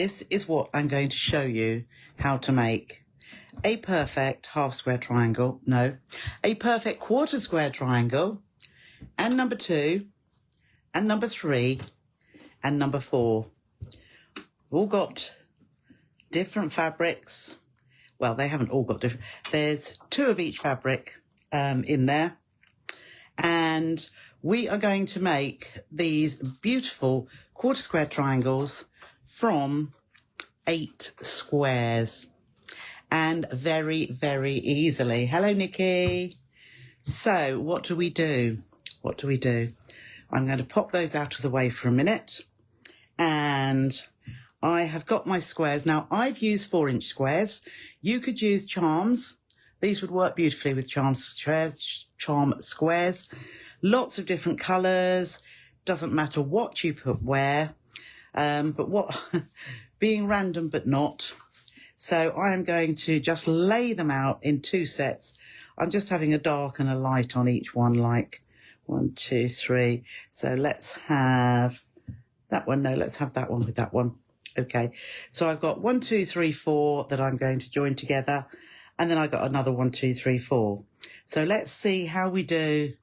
This is what I'm going to show you how to make a perfect half square triangle, no, a perfect quarter square triangle, and number 2, and number 3, and number 4. We've all got different fabrics. Well, they haven't all got different. There's 2 of each fabric in there. And we are going to make these beautiful quarter square triangles from 8 squares, and very, very easily. Hello, Nikki. So what do we do? I'm going to pop those out of the way for a minute, and I have got my squares. Now, I've used 4-inch squares. You could use charms. These would work beautifully with charm squares. Lots of different colours. Doesn't matter what you put where. But what, being random but not. So I am going to just lay them out in 2 sets. I'm just having a dark and a light on each one, like 1, 2, 3. So let's have that one. No, let's have that one with that one. Okay. So I've got 1, 2, 3, 4 that I'm going to join together. And then I got another 1, 2, 3, 4. So let's see how we do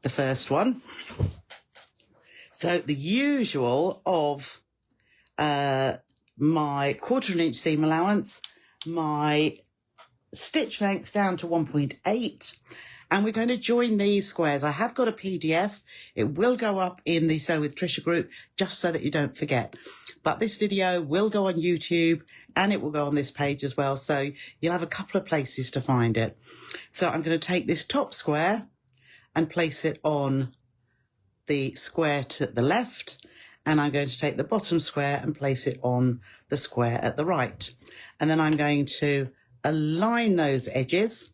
the first one. So the usual of my 1/4 inch seam allowance, my stitch length down to 1.8, and we're going to join these squares. I have got a PDF. It will go up in the Sew with Trisha group, just so that you don't forget. But this video will go on YouTube, and it will go on this page as well, so you'll have a couple of places to find it. So I'm going to take this top square and place it on the square to the left, and I'm going to take the bottom square and place it on the square at the right. And then I'm going to align those edges,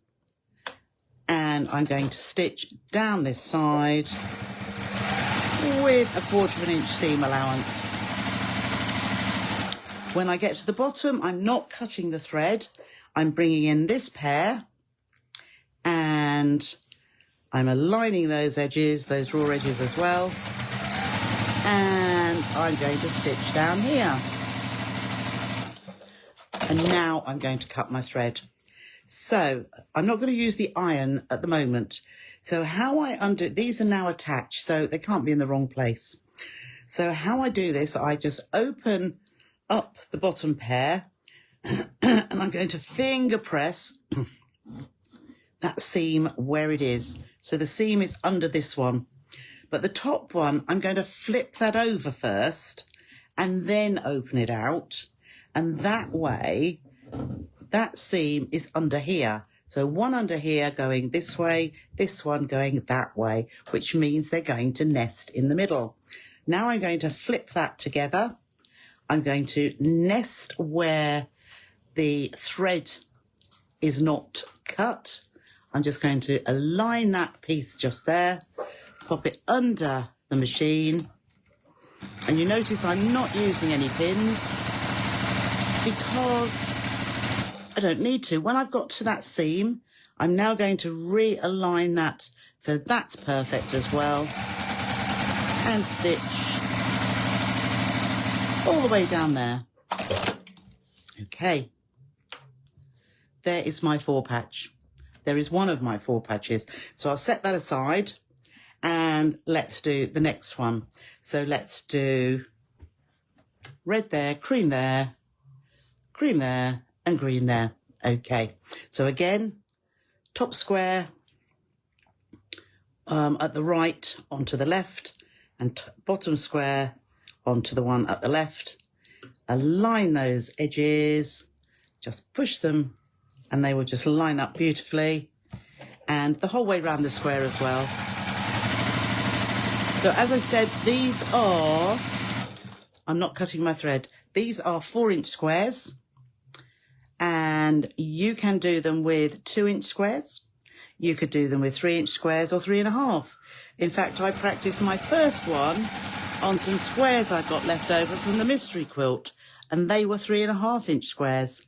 and I'm going to stitch down this side with a 1/4 inch seam allowance. When I get to the bottom, I'm not cutting the thread. I'm bringing in this pair, and I'm aligning those edges, those raw edges as well. And I'm going to stitch down here. And now I'm going to cut my thread. So I'm not going to use the iron at the moment. So how I undo, these are now attached, so they can't be in the wrong place. So how I do this, I just open up the bottom pair and I'm going to finger press that seam where it is. So the seam is under this one. But the top one, I'm going to flip that over first and then open it out. And that way, that seam is under here. So one under here going this way, this one going that way, which means they're going to nest in the middle. Now I'm going to flip that together. I'm going to nest where the thread is not cut. I'm just going to align that piece just there, pop it under the machine. And you notice I'm not using any pins because I don't need to. When I've got to that seam, I'm now going to realign that. So that's perfect as well. And stitch all the way down there. Okay. There is my 4 patch. There is one of my 4 patches. So I'll set that aside and let's do the next one. So let's do red there, cream there, and green there. Okay. So again, top square at the right onto the left, and bottom square onto the one at the left. Align those edges, just push them, and they will just line up beautifully, and the whole way around the square as well. So as I said, these are, I'm not cutting my thread, these are 4-inch squares, and you can do them with 2-inch squares. You could do them with 3-inch squares or 3.5. In fact, I practiced my first one on some squares I got left over from the mystery quilt, and they were 3.5-inch squares,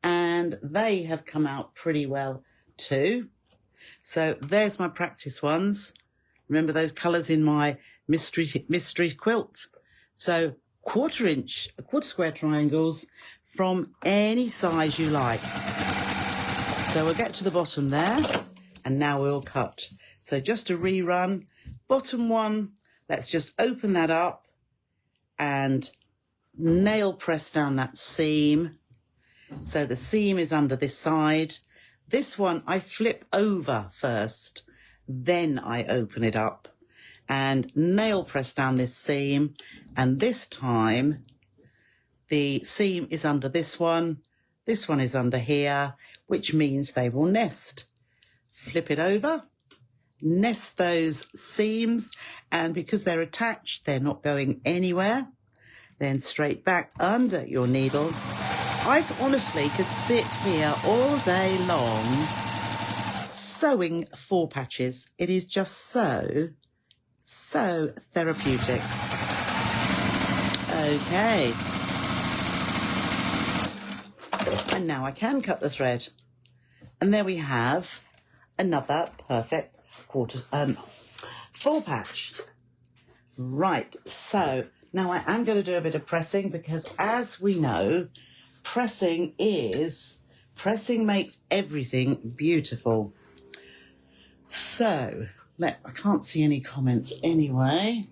and they have come out pretty well too. So there's my practice ones. Remember those colours in my mystery quilt? So quarter square triangles from any size you like. So we'll get to the bottom there, and now we'll cut. So just to rerun, bottom one, let's just open that up and nail press down that seam. So the seam is under this side. This one I flip over first, then I open it up and nail press down this seam. And this time the seam is under this one is under here, which means they will nest. Flip it over, nest those seams, and because they're attached, they're not going anywhere. Then straight back under your needle. I honestly could sit here all day long sewing 4 patches. It is just so therapeutic. Okay. And now I can cut the thread. And there we have another perfect 4 patch. Right, so now I am going to do a bit of pressing, because as we know, pressing makes everything beautiful. So, I can't see any comments anyway.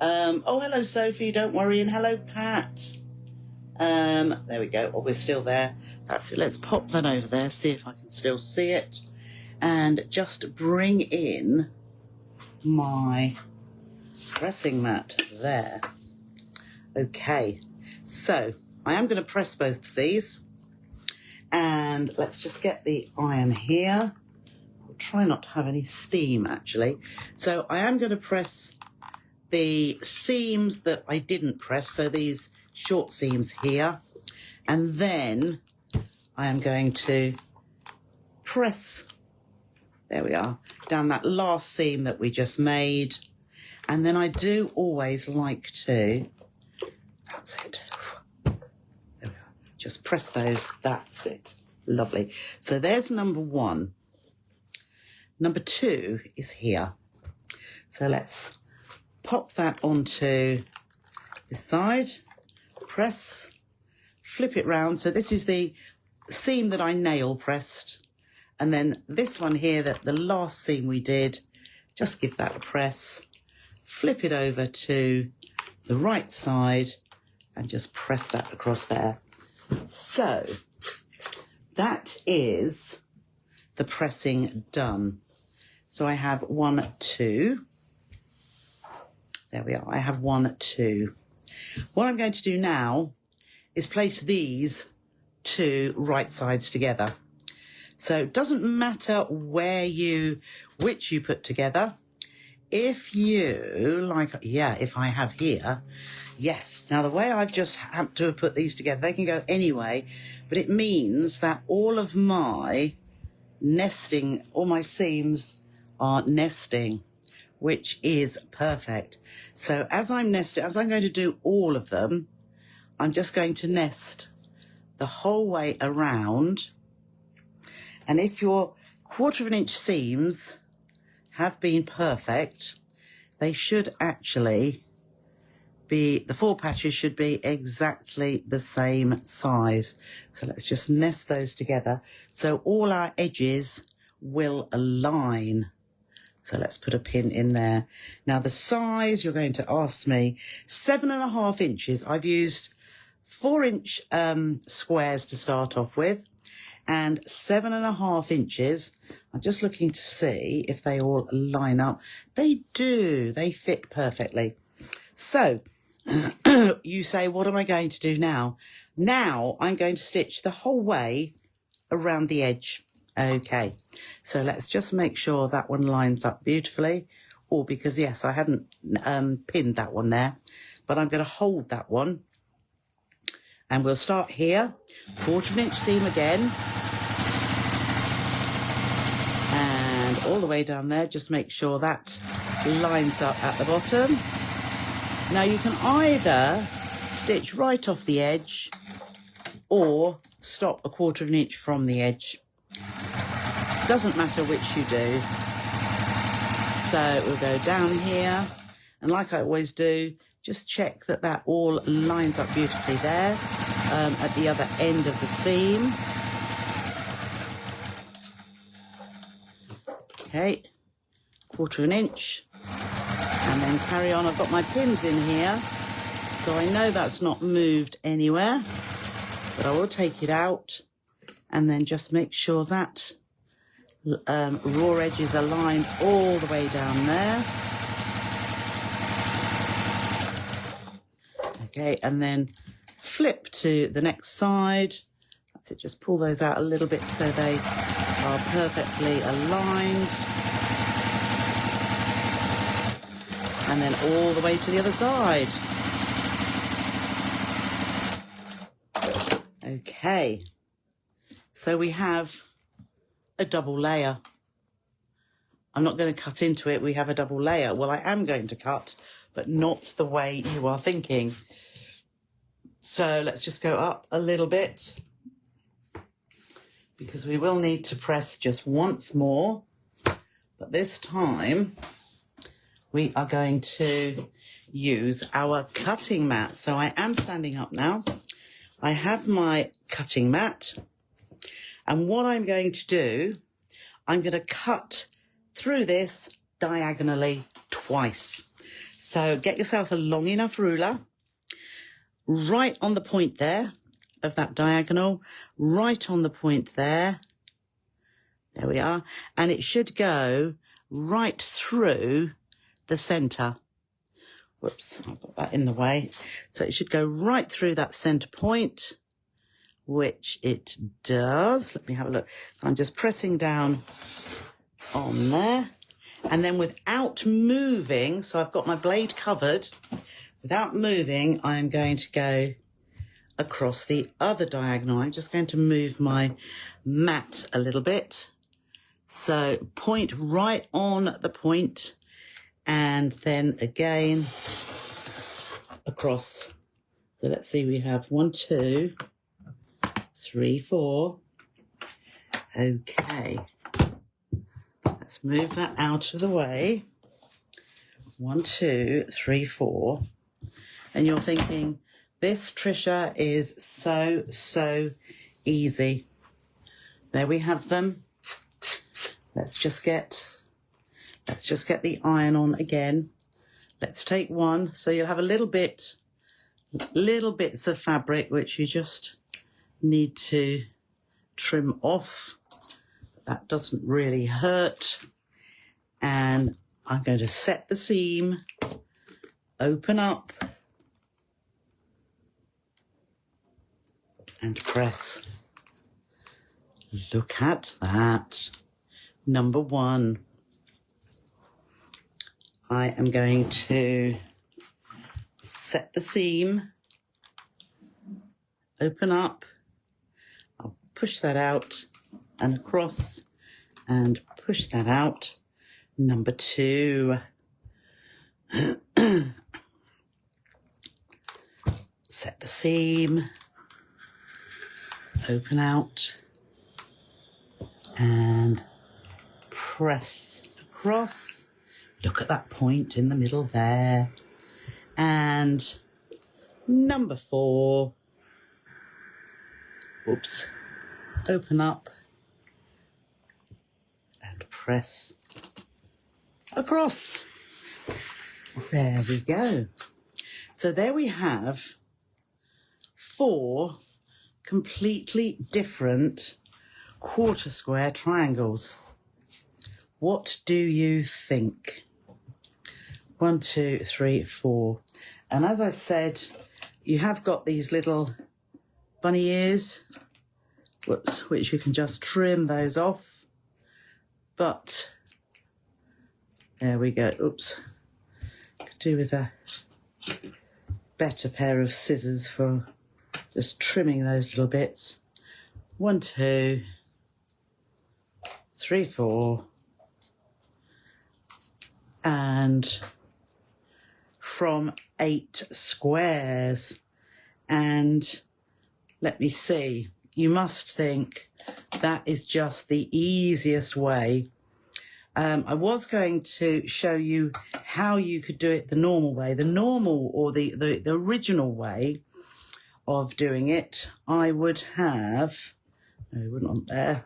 Oh, hello, Sophie, don't worry, and hello, Pat. There we go. Oh, we're still there. That's it. Let's pop that over there, see if I can still see it. And just bring in my pressing mat there. Okay, so I am going to press both of these. And let's just get the iron here. I'll try not to have any steam, actually. So I am going to press the seams that I didn't press, so these short seams here, and then I am going to press, there we are, down that last seam that we just made. And then I do always like to, that's it, there we are, just press those, that's it, lovely. So there's number 1. Number 2 is here. So let's pop that onto this side, press, flip it round. So this is the seam that I nail pressed. And then this one here, that the last seam we did, just give that a press, flip it over to the right side and just press that across there. So that is the pressing done. So I have 1, 2. There we are. I have 1, 2. What I'm going to do now is place these 2 right sides together. So it doesn't matter which you put together. If you like, if I have here, yes. Now the way I've just had to have put these together, they can go anyway, but it means that all of my nesting, all my seams are nesting, which is perfect. So as I'm going to do all of them, I'm just going to nest the whole way around. And if your 1/4 inch seams have been perfect, they should actually be, the 4 patches should be exactly the same size. So let's just nest those together so all our edges will align. So let's put a pin in there. Now the size, you're going to ask me, 7.5 inches. I've used 4-inch squares to start off with, and 7.5 inches. I'm just looking to see if they all line up. They do, they fit perfectly. So you say, what am I going to do now? Now I'm going to stitch the whole way around the edge. Okay, so let's just make sure that one lines up beautifully. Or because, yes, I hadn't pinned that one there, but I'm going to hold that one. And we'll start here, 1/4 inch seam again. And all the way down there, just make sure that lines up at the bottom. Now you can either stitch right off the edge or stop 1/4 inch from the edge. Doesn't matter which you do. So we'll go down here, and like I always do, Just check that that all lines up beautifully there at the other end of the seam. Okay, 1/4 inch, and then carry on. I've got my pins in here, so I know that's not moved anywhere, but I will take it out and then just make sure that raw edges are lined all the way down there. Okay, and then flip to the next side. That's it, just pull those out a little bit so they are perfectly aligned. And then all the way to the other side. Okay, so we have a double layer. I'm not going to cut into it, we have a double layer. Well, I am going to cut, but not the way you are thinking. So let's just go up a little bit, because we will need to press just once more, but this time we are going to use our cutting mat. So I am standing up now. I have my cutting mat, and what I'm going to do, I'm going to cut through this diagonally twice. So get yourself a long enough ruler, right on the point there of that diagonal, right on the point there. There we are. And it should go right through the centre. Whoops, I've got that in the way. So it should go right through that centre point, which it does. Let me have a look. So I'm just pressing down on there. And then without moving, so I've got my blade covered, without moving, I'm going to go across the other diagonal. I'm just going to move my mat a little bit. So point right on the point, and then again across. So let's see, we have 1, 2, 3, 4. Okay. Let's move that out of the way. 1, 2, 3, 4. And you're thinking, this, Trisha, is so easy. There we have them. Let's just get the iron on again. Let's take one. So you'll have a little bits of fabric which you just need to trim off. That doesn't really hurt. And I'm going to set the seam, open up, and press. Look at that. Number 1. I am going to set the seam, open up, I'll push that out and across, and push that out. Number 2. Set the seam, open out, and press across. Look at that point in the middle there. And number 4. Oops. Open up and press across. There we go. So there we have 4 completely different quarter square triangles. What do you think? 1, 2, 3, 4. And as I said, you have got these little bunny ears, whoops, which you can just trim those off. But there we go. Oops. Could do with a better pair of scissors for just trimming those little bits. 1, 2, 3, 4. And from 8 squares. And let me see, you must think that is just the easiest way I was going to show you how you could do it the normal way. The normal, or the original way of doing it, I would have, no, it wouldn't on there.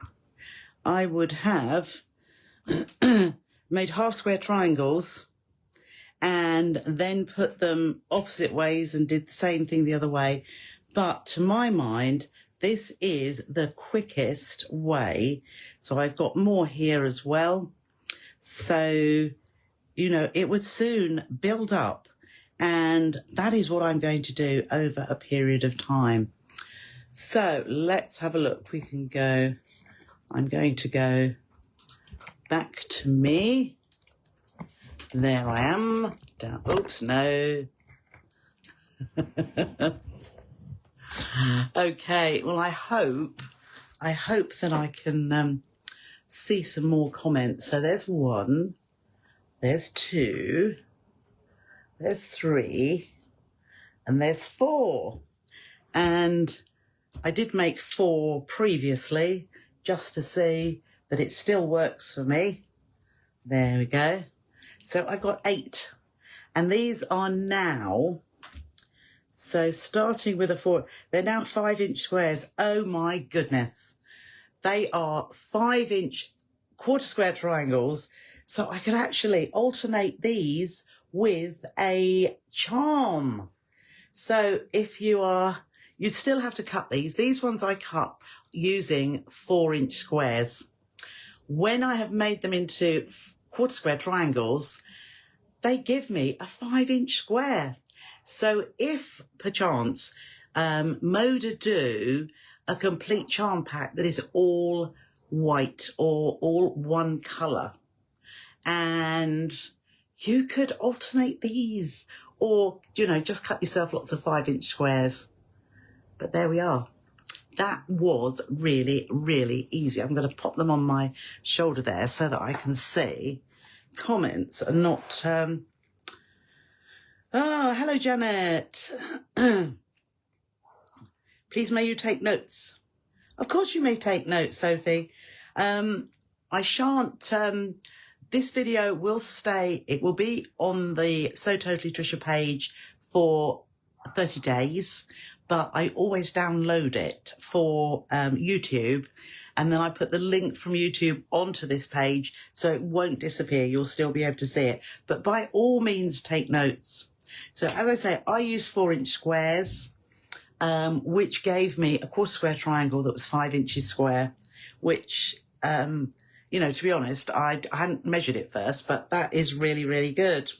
I would have made half square triangles and then put them opposite ways and did the same thing the other way. But to my mind, this is the quickest way. So I've got more here as well. So, you know, it would soon build up. And that is what I'm going to do over a period of time. So let's have a look. We can go, I'm going to go back to me. There I am. Down. Oops, no. Okay, well, I hope that I can see some more comments. So there's 1, there's 2, there's 3, and there's 4. And I did make 4 previously just to see that it still works for me. There we go. So I got 8. And these are now, so starting with a 4, they're now 5-inch squares. Oh my goodness. They are 5-inch quarter square triangles. So I could actually alternate these with a charm. So if you are, you'd still have to cut these. These ones I cut using 4-inch squares. When I have made them into quarter square triangles, they give me a 5-inch square. So if perchance Moda do a complete charm pack that is all white or all one colour, and you could alternate these, or, you know, just cut yourself lots of 5-inch squares. But there we are. That was really, really easy. I'm going to pop them on my shoulder there so that I can see. Comments are not... Oh, hello, Janet. Please may you take notes. Of course you may take notes, Sophie. I shan't... this video will stay... It will be on the So Totally Trisha page for 30 days. But I always download it for YouTube, and then I put the link from YouTube onto this page so it won't disappear. You'll still be able to see it. But by all means, take notes. So as I say, I used 4-inch squares, which gave me a quarter square triangle that was 5 inches square, which, you know, to be honest, I hadn't measured it first, but that is really, really good.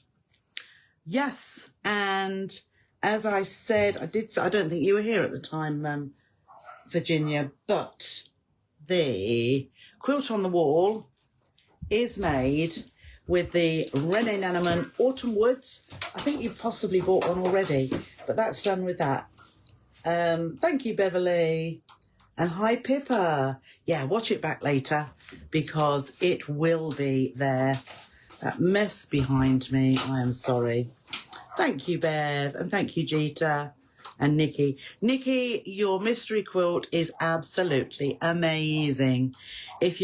Yes, and... as I said, I don't think you were here at the time, Virginia, but the quilt on the wall is made with the René Nannemann Autumn Woods. I think you've possibly bought one already, but that's done with that. Thank you, Beverly. And hi, Pippa. Yeah, watch it back later because it will be there. That mess behind me, I am sorry. Thank you, Bev, and thank you, Jeeta and Nikki. Nikki, your mystery quilt is absolutely amazing. If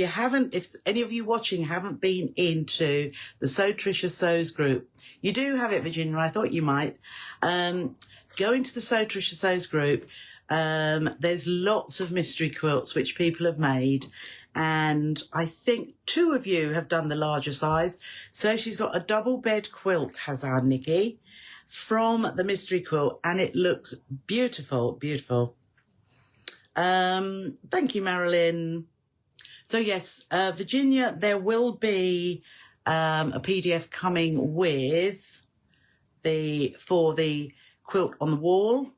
any of you watching haven't been into the So Trisha Sews group, you do have it, Virginia. I thought you might. Go into the So Trisha Sews group. There's lots of mystery quilts which people have made. And I think 2 of you have done the larger size. So she's got a double bed quilt, has our Nikki, from the mystery quilt, and it looks beautiful, beautiful. Thank you, Marilyn. So yes, Virginia, there will be a PDF coming with for the quilt on the wall.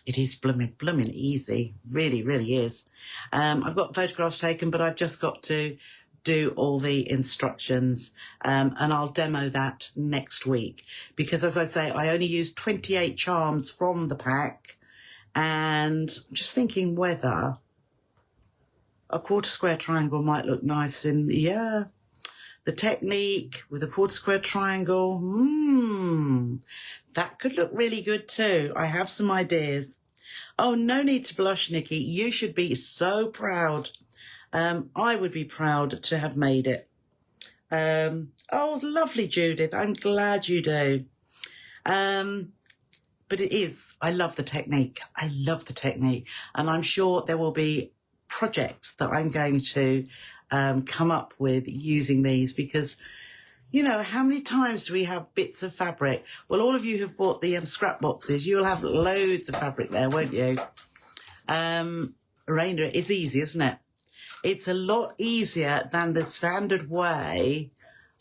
It is blooming easy, really, really is. I've got photographs taken, but I've just got to do all the instructions, and I'll demo that next week because, as I say, I only used 28 charms from the pack, and I'm just thinking whether a quarter square triangle might look nice in, yeah, the technique with a quarter square triangle. That could look really good too. I have some ideas. Oh, no need to blush, Nikki. You should be so proud. I would be proud to have made it. Oh, lovely, Judith. I'm glad you do. But it is, I love the technique. I love the technique. And I'm sure there will be projects that I'm going to come up with using these, because, you know, how many times do we have bits of fabric? Well, all of you who've bought the scrap boxes, you'll have loads of fabric there, won't you? Raina, it's easy, isn't it? It's a lot easier than the standard way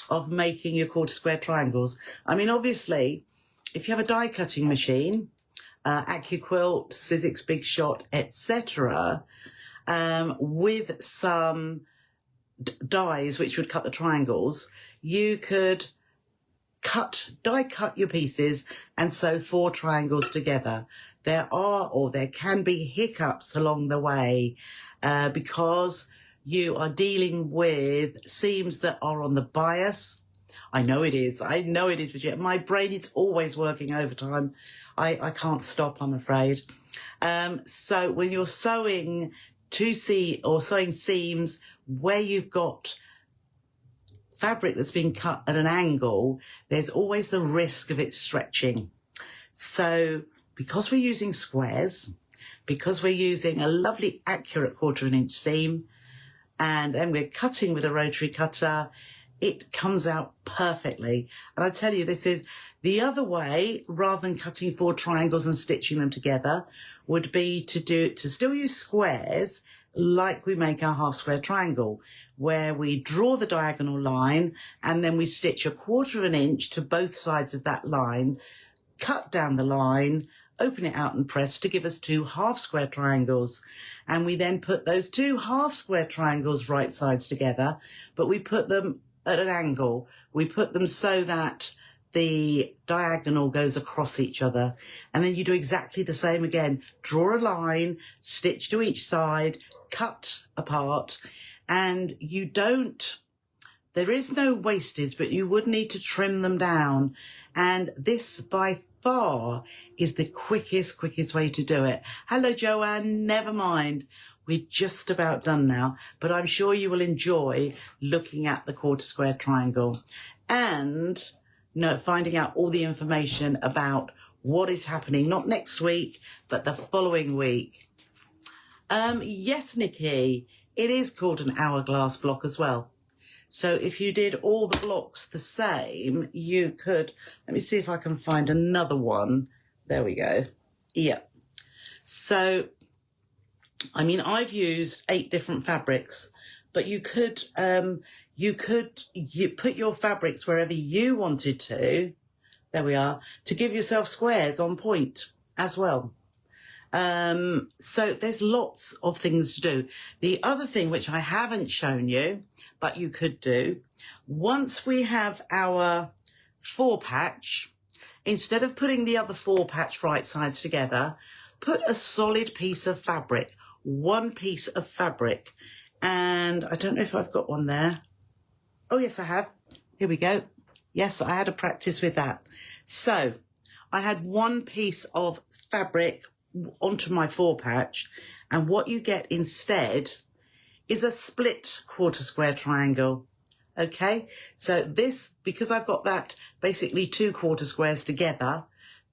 of making your quarter square triangles. I mean, obviously, if you have a die cutting machine, AccuQuilt, Sizzix Big Shot, etc., with some dies which would cut the triangles, you could die cut your pieces and sew 4 triangles together. There can be hiccups along the way because you are dealing with seams that are on the bias. I know it is, Virginia. My brain is always working overtime. I can't stop, I'm afraid. So when you're sewing sewing seams where you've got fabric that's being cut at an angle, there's always the risk of it stretching. So because we're using squares, because we're using a lovely accurate 1/4 inch seam, and then we're cutting with a rotary cutter, it comes out perfectly. And I tell you, this is the other way, rather than cutting 4 triangles and stitching them together, would be to still use squares like we make our half square triangle, where we draw the diagonal line and then we stitch a 1/4 inch to both sides of that line, cut down the line, open it out and press to give us 2 half square triangles. And we then put those 2 half square triangles right sides together, but we put them at an angle. We put them so that the diagonal goes across each other. And then you do exactly the same again. Draw a line, stitch to each side, cut apart, and there is no wastage, but you would need to trim them down. And this by far is the quickest way to do it. Hello, Joanne, never mind. We're just about done now, but I'm sure you will enjoy looking at the 1/4 square triangle and finding out all the information about what is happening, not next week, but the following week. Yes, Nikki, it is called an hourglass block as well. So if you did all the blocks the same, you could, let me see if I can find another one. There we go. Yeah. So, I mean, I've used 8 different fabrics, but you could put your fabrics wherever you wanted to. There we are, to give yourself squares on point as well. So there's lots of things to do. The other thing which I haven't shown you, but you could do, once we have our 4 patch, instead of putting the other 4 patch right sides together, put a solid piece of fabric, 1 piece of fabric. And I don't know if I've got one there. Oh, yes, I have. Here we go. Yes, I had a practice with that. So I had 1 piece of fabric onto my 4 patch, and what you get instead is a split 1/4 square triangle. Okay, so this, because I've got that basically 2 1/4 squares together,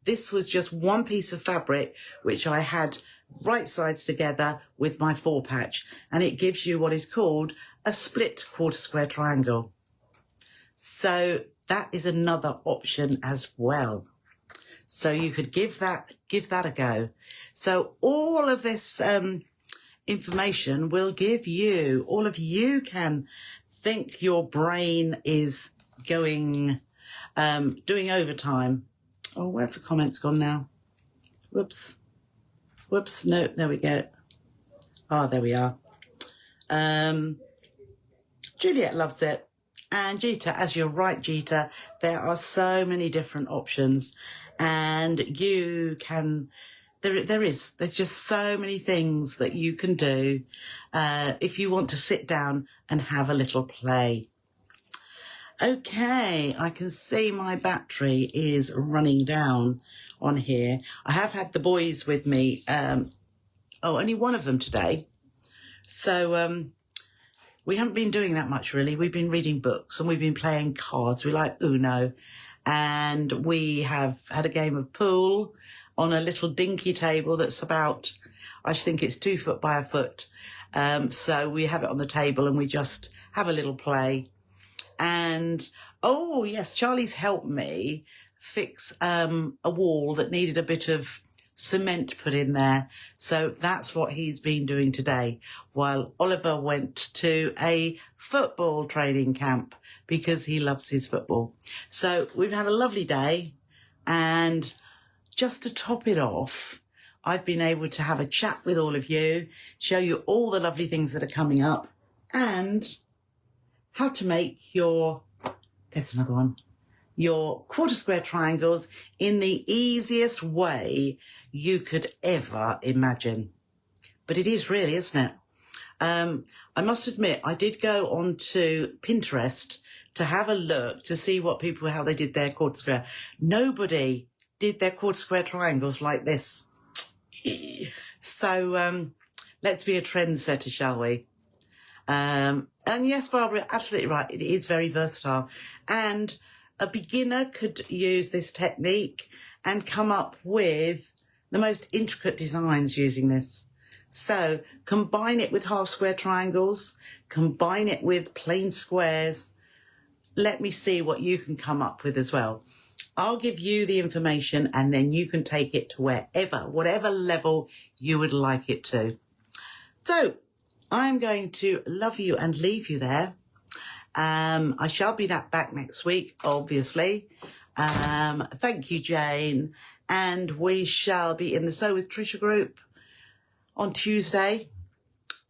this was just 1 piece of fabric which I had right sides together with my 4 patch, and it gives you what is called a split 1/4 square triangle. So that is another option as well. So you could give that a go. So all of this information will give you, all of you can think your brain is doing overtime. Oh, where have the comments gone now? Whoops, no, there we go. Oh, there we are. Juliet loves it. And Gita, as you're right, Gita, there are so many different options, and you can, there's just so many things that you can do if you want to sit down and have a little play. Okay, I can see my battery is running down on here. I have had the boys with me, only one of them today. So, we haven't been doing that much, really. We've been reading books and we've been playing cards. We like Uno. And we have had a game of pool on a little dinky table that's about, I think it's 2 foot by a foot. So we have it on the table and we just have a little play. And, oh, yes, Charlie's helped me fix a wall that needed a bit of cement put in there. So that's what he's been doing today, while Oliver went to a football training camp because he loves his football. So we've had a lovely day, and just to top it off, I've been able to have a chat with all of you, show you all the lovely things that are coming up, and how to make your, there's another one, your quarter square triangles in the easiest way you could ever imagine. But it is really, isn't it? I must admit, I did go onto Pinterest to have a look to see what people, how they did their quarter square. Nobody did their quarter square triangles like this. So let's be a trendsetter, shall we? And yes, Barbara, absolutely right. It is very versatile. And a beginner could use this technique and come up with the most intricate designs using this. So combine it with half square triangles, combine it with plain squares. Let me see what you can come up with as well. I'll give you the information and then you can take it to wherever, whatever level you would like it to. So I'm going to love you and leave you there. I shall be back next week, obviously. Thank you, Jane. And we shall be in the Sew with Trisha group on Tuesday.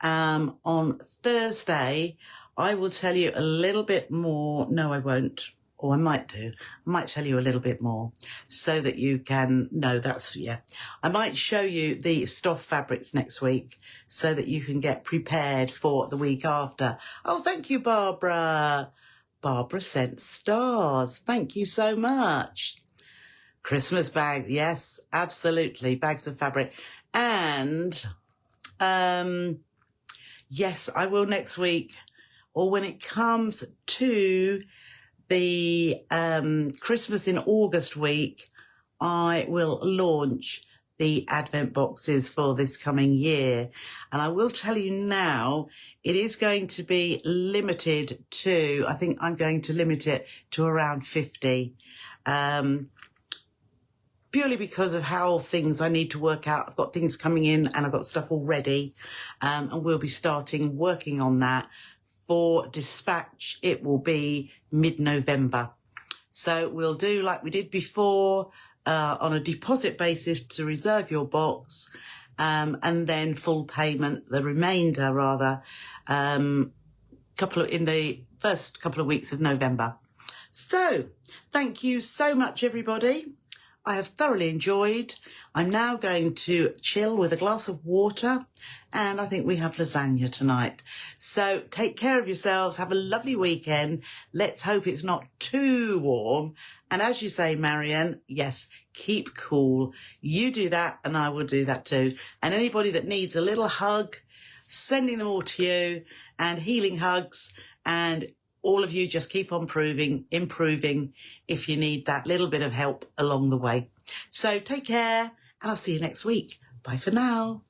On Thursday, I will tell you a little bit more. No, I won't. Or I might do. I might tell you a little bit more so that you can know that's, yeah. I might show you the stuff fabrics next week so that you can get prepared for the week after. Oh, thank you, Barbara. Barbara sent stars. Thank you so much. Christmas bags. Yes, absolutely. Bags of fabric. And, yes, I will next week, or when it comes to the Christmas in August week, I will launch the Advent boxes for this coming year. And I will tell you now, it is going to be limited to, I think I'm going to limit it to around 50. Purely because of how things I need to work out. I've got things coming in and I've got stuff already. And we'll be starting working on that. For dispatch, it will be mid-November. So we'll do like we did before, on a deposit basis to reserve your box, and then full payment, the remainder rather, in the first couple of weeks of November. So thank you so much, everybody. I have thoroughly enjoyed. I'm now going to chill with a glass of water, and I think we have lasagna tonight. So take care of yourselves. Have a lovely weekend. Let's hope it's not too warm. And as you say, Marianne, yes, keep cool. You do that and I will do that too. And anybody that needs a little hug, sending them all to you, and healing hugs, and all of you just keep on improving if you need that little bit of help along the way. So take care, and I'll see you next week. Bye for now.